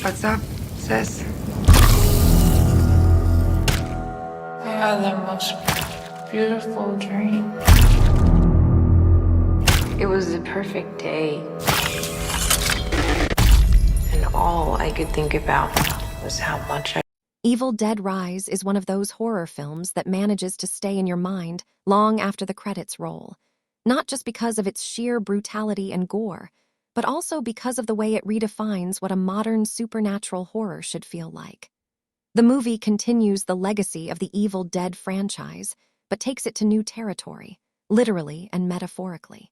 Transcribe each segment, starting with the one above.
What's up, sis? I had the most beautiful dream. It was the perfect day. And all I could think about was how much I... Evil Dead Rise is one of those horror films that manages to stay in your mind long after the credits roll, not just because of its sheer brutality and gore, but also because of the way it redefines what a modern supernatural horror should feel like. The movie continues the legacy of the Evil Dead franchise, but takes it to new territory, literally and metaphorically.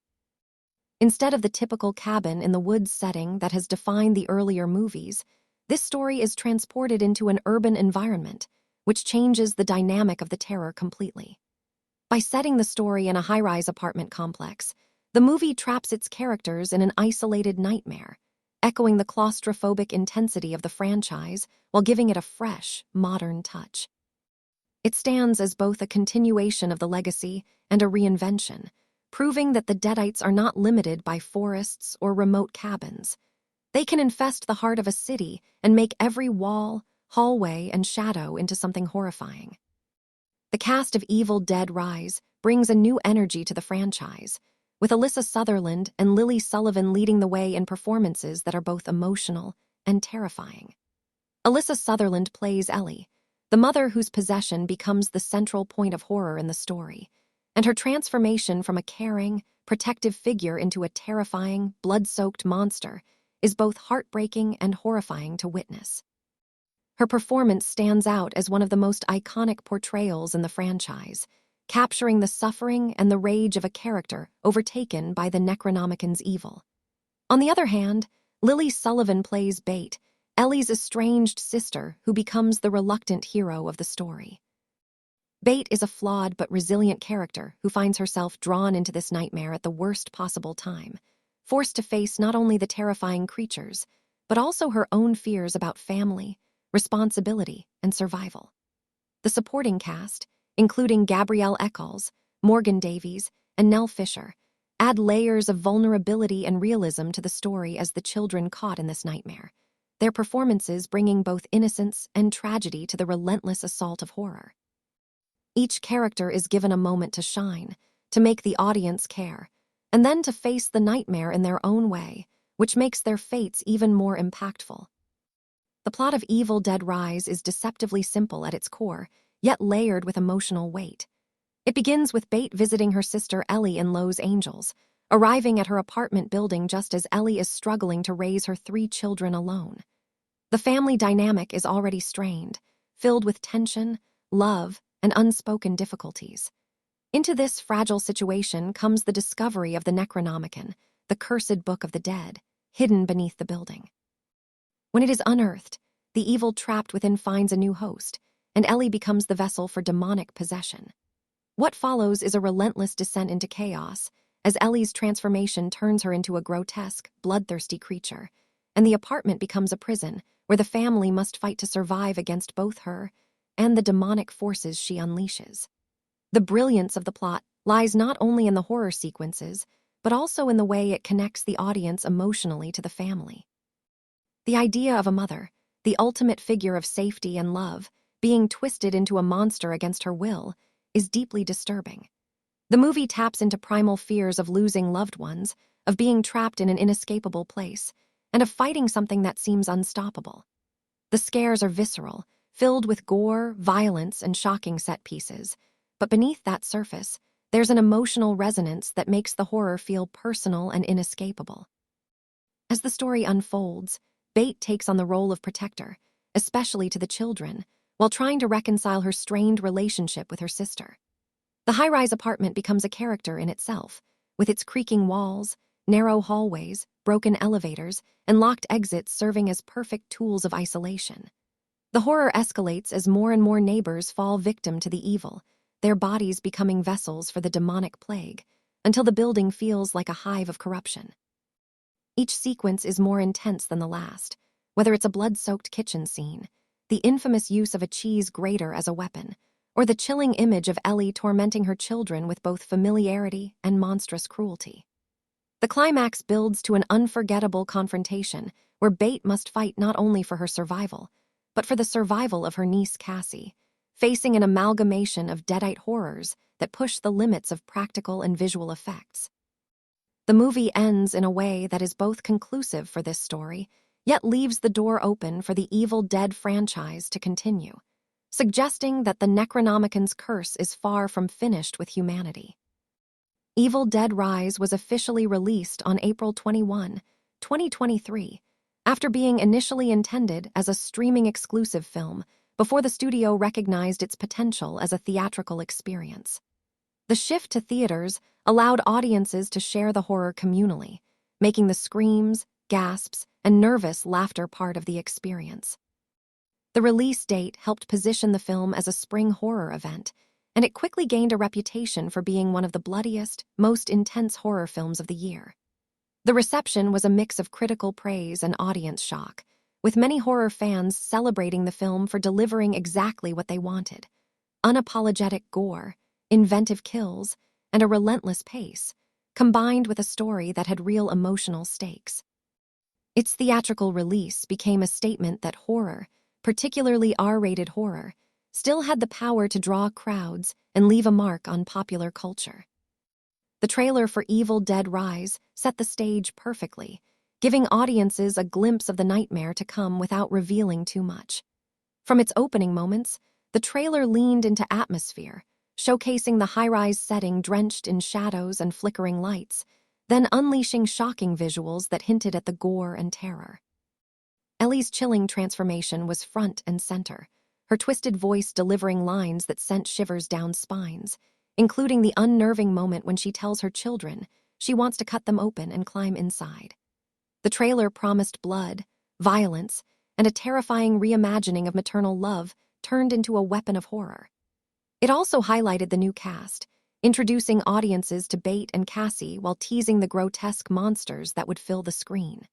Instead of the typical cabin in the woods setting that has defined the earlier movies, this story is transported into an urban environment, which changes the dynamic of the terror completely. By setting the story in a high-rise apartment complex, the movie traps its characters in an isolated nightmare, echoing the claustrophobic intensity of the franchise while giving it a fresh, modern touch. It stands as both a continuation of the legacy and a reinvention, proving that the Deadites are not limited by forests or remote cabins. They can infest the heart of a city and make every wall, hallway, and shadow into something horrifying. The cast of Evil Dead Rise brings a new energy to the franchise, with Alyssa Sutherland and Lily Sullivan leading the way in performances that are both emotional and terrifying. Alyssa Sutherland plays Ellie, the mother whose possession becomes the central point of horror in the story, and her transformation from a caring, protective figure into a terrifying, blood-soaked monster is both heartbreaking and horrifying to witness. Her performance stands out as one of the most iconic portrayals in the franchise, capturing the suffering and the rage of a character overtaken by the Necronomicon's evil. On the other hand, Lily Sullivan plays Bate, Ellie's estranged sister who becomes the reluctant hero of the story. Bate is a flawed but resilient character who finds herself drawn into this nightmare at the worst possible time, forced to face not only the terrifying creatures, but also her own fears about family, responsibility, and survival. The supporting cast, including Gabrielle Eccles, Morgan Davies, and Nell Fisher, add layers of vulnerability and realism to the story as the children caught in this nightmare, their performances bringing both innocence and tragedy to the relentless assault of horror. Each character is given a moment to shine, to make the audience care, and then to face the nightmare in their own way, which makes their fates even more impactful. The plot of Evil Dead Rise is deceptively simple at its core, yet layered with emotional weight. It begins with Bate visiting her sister Ellie in Los Angeles, arriving at her apartment building just as Ellie is struggling to raise her 3 children alone. The family dynamic is already strained, filled with tension, love, and unspoken difficulties. Into this fragile situation comes the discovery of the Necronomicon, the cursed book of the dead, hidden beneath the building. When it is unearthed, the evil trapped within finds a new host, and Ellie becomes the vessel for demonic possession. What follows is a relentless descent into chaos, as Ellie's transformation turns her into a grotesque, bloodthirsty creature, and the apartment becomes a prison where the family must fight to survive against both her and the demonic forces she unleashes. The brilliance of the plot lies not only in the horror sequences, but also in the way it connects the audience emotionally to the family. The idea of a mother, the ultimate figure of safety and love, being twisted into a monster against her will, is deeply disturbing. The movie taps into primal fears of losing loved ones, of being trapped in an inescapable place, and of fighting something that seems unstoppable. The scares are visceral, filled with gore, violence, and shocking set pieces, but beneath that surface, there's an emotional resonance that makes the horror feel personal and inescapable. As the story unfolds, Bate takes on the role of protector, especially to the children, while trying to reconcile her strained relationship with her sister. The high-rise apartment becomes a character in itself, with its creaking walls, narrow hallways, broken elevators, and locked exits serving as perfect tools of isolation. The horror escalates as more and more neighbors fall victim to the evil, their bodies becoming vessels for the demonic plague, until the building feels like a hive of corruption. Each sequence is more intense than the last, whether it's a blood-soaked kitchen scene, the infamous use of a cheese grater as a weapon, or the chilling image of Ellie tormenting her children with both familiarity and monstrous cruelty. The climax builds to an unforgettable confrontation where Bate must fight not only for her survival, but for the survival of her niece Cassie, facing an amalgamation of deadite horrors that push the limits of practical and visual effects. The movie ends in a way that is both conclusive for this story, yet leaves the door open for the Evil Dead franchise to continue, suggesting that the Necronomicon's curse is far from finished with humanity. Evil Dead Rise was officially released on April 21, 2023, after being initially intended as a streaming-exclusive film before the studio recognized its potential as a theatrical experience. The shift to theaters allowed audiences to share the horror communally, making the screams, gasps, and nervous laughter part of the experience. The release date helped position the film as a spring horror event, and it quickly gained a reputation for being one of the bloodiest, most intense horror films of the year. The reception was a mix of critical praise and audience shock, with many horror fans celebrating the film for delivering exactly what they wanted: unapologetic gore, inventive kills, and a relentless pace, combined with a story that had real emotional stakes. Its theatrical release became a statement that horror, particularly R-rated horror, still had the power to draw crowds and leave a mark on popular culture. The trailer for Evil Dead Rise set the stage perfectly, giving audiences a glimpse of the nightmare to come without revealing too much. From its opening moments, the trailer leaned into atmosphere, showcasing the high-rise setting drenched in shadows and flickering lights, then unleashing shocking visuals that hinted at the gore and terror. Ellie's chilling transformation was front and center, her twisted voice delivering lines that sent shivers down spines, including the unnerving moment when she tells her children she wants to cut them open and climb inside. The trailer promised blood, violence, and a terrifying reimagining of maternal love turned into a weapon of horror. It also highlighted the new cast, introducing audiences to Bate and Cassie while teasing the grotesque monsters that would fill the screen.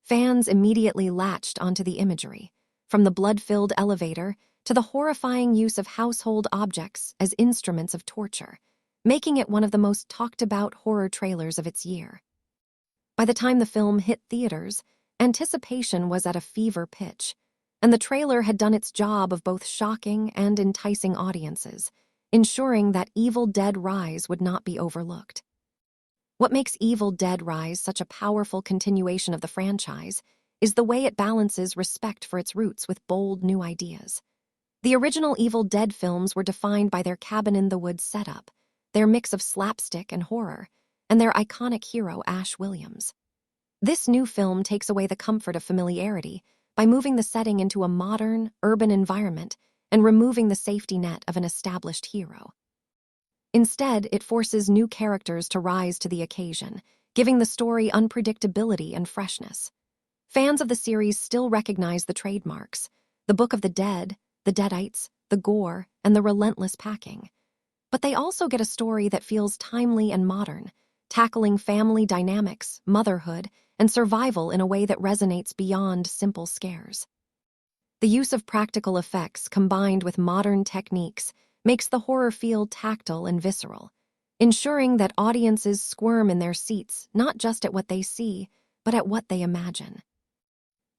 Fans immediately latched onto the imagery, from the blood-filled elevator to the horrifying use of household objects as instruments of torture, making it one of the most talked-about horror trailers of its year. By the time the film hit theaters, anticipation was at a fever pitch, and the trailer had done its job of both shocking and enticing audiences, ensuring that Evil Dead Rise would not be overlooked. What makes Evil Dead Rise such a powerful continuation of the franchise is the way it balances respect for its roots with bold new ideas. The original Evil Dead films were defined by their cabin-in-the-woods setup, their mix of slapstick and horror, and their iconic hero Ash Williams. This new film takes away the comfort of familiarity by moving the setting into a modern, urban environment and removing the safety net of an established hero. Instead, it forces new characters to rise to the occasion, giving the story unpredictability and freshness. Fans of the series still recognize the trademarks: the Book of the Dead, the Deadites, the gore, and the relentless packing. But they also get a story that feels timely and modern, tackling family dynamics, motherhood, and survival in a way that resonates beyond simple scares. The use of practical effects combined with modern techniques makes the horror feel tactile and visceral, ensuring that audiences squirm in their seats not just at what they see, but at what they imagine.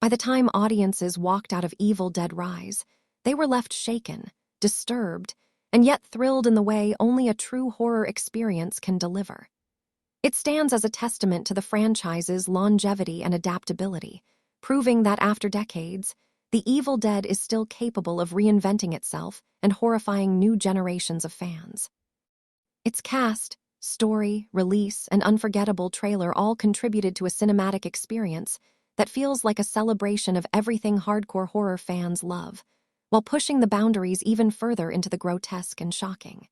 By the time audiences walked out of Evil Dead Rise, they were left shaken, disturbed, and yet thrilled in the way only a true horror experience can deliver. It stands as a testament to the franchise's longevity and adaptability, proving that after decades, The Evil Dead is still capable of reinventing itself and horrifying new generations of fans. Its cast, story, release, and unforgettable trailer all contributed to a cinematic experience that feels like a celebration of everything hardcore horror fans love, while pushing the boundaries even further into the grotesque and shocking.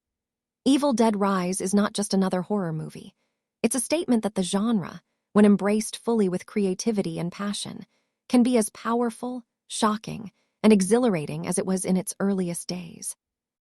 Evil Dead Rise is not just another horror movie. It's a statement that the genre, when embraced fully with creativity and passion, can be as powerful, shocking, and exhilarating as it was in its earliest days.